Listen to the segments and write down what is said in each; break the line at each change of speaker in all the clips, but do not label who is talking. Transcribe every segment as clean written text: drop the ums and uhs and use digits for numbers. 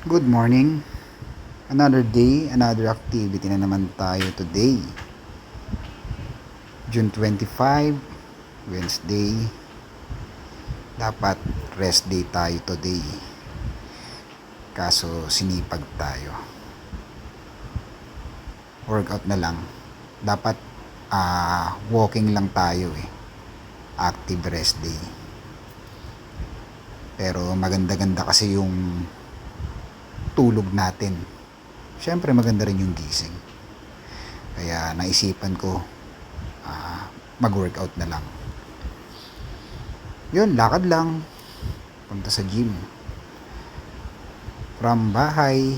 Good morning. Another day, another activity na naman tayo today. June 25, Wednesday. Dapat rest day tayo today. Kaso sinipag tayo. Workout na lang. Dapat walking lang tayo eh. Active rest day. Pero maganda-ganda kasi yung tulog natin. Siyempre maganda rin yung gising. Kaya naisipan ko mag-workout na lang. Yun, lakad lang. Punta sa gym. From bahay.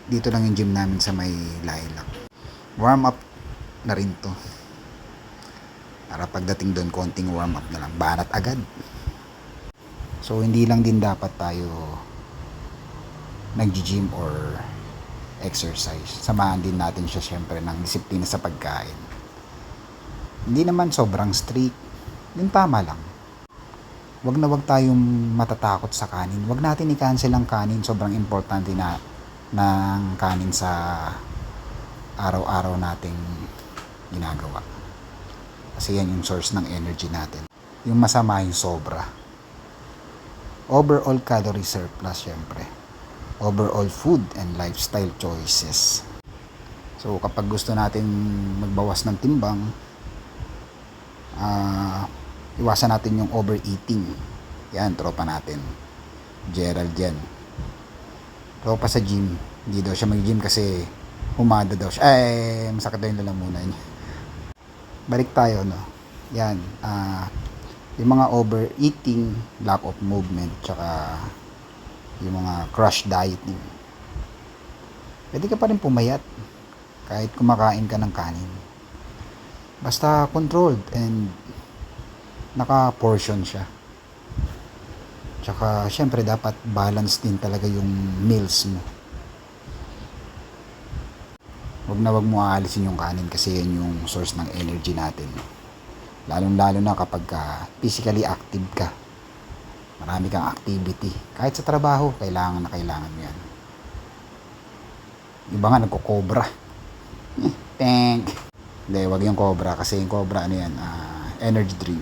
Dito lang yung gym namin sa may Lilac. Warm up na rin to. Para pagdating doon, konting warm up na lang. Banat agad. So, hindi lang din dapat tayo nag-gym or exercise. Samahan din natin siya syempre ng disiplina sa pagkain. Hindi naman sobrang strict. Yung tama lang. Wag na wag tayong matatakot sa kanin. Wag natin i-cancel ang kanin. Sobrang importante na ng kanin sa araw-araw nating ginagawa. Kasi yan yung source ng energy natin. Yung masama yung sobra. Overall calorie surplus syempre. Overall food and lifestyle choices. So kapag gusto natin magbawas ng timbang, iwasan natin yung overeating. Yan, tropa natin. Gerald yan. Tropa sa gym. Hindi daw siya mag-gym kasi humada daw siya. Masakit daw yung lalamunan niya. Balik tayo, no? Yan. Yung mga overeating, lack of movement, tsaka yung mga crash dieting. Pwede ka pa rin pumayat kahit kumakain ka ng kanin. Basta controlled and naka-portion siya. Tsaka syempre dapat balance din talaga yung meals mo. Wag na wag mo aalisin yung kanin kasi yan yung source ng energy natin. Lalong-lalo na kapag physically active ka. Marami kang activity. Kahit sa trabaho, kailangan na kailangan mo yan. Iba nga nagko-cobra. Tank. Hindi, wag yung cobra. Kasi yung cobra, ano yan, energy drink.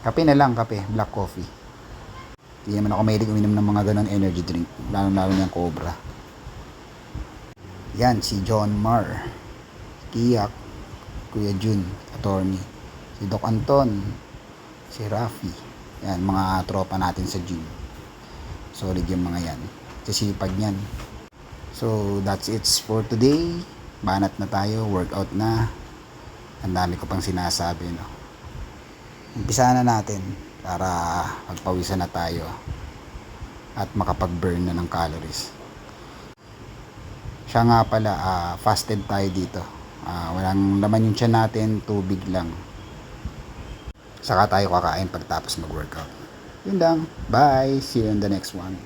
Kape na lang, kape. Black coffee. Hindi naman ako mahilig uminom ng mga ganun energy drink. Lalong-lalo na yung cobra. Yan, si John Marr. Kiyak. Kuya Jun, attorney. Si Doc Anton. Si Rafi. Yan, mga tropa natin sa gym. Solid yung mga yan. Sisipag yan. So, that's it for today. Banat na tayo. Workout na. Ang dami ko pang sinasabi, no? Umpisa na natin para magpawisan na tayo at makapag-burn na ng calories. Siya nga pala, fasted tayo dito. Walang laman yung tiyan natin, tubig lang. Saka tayo kakain pagtapos mag-workout. Yun lang. Bye! See you in the next one.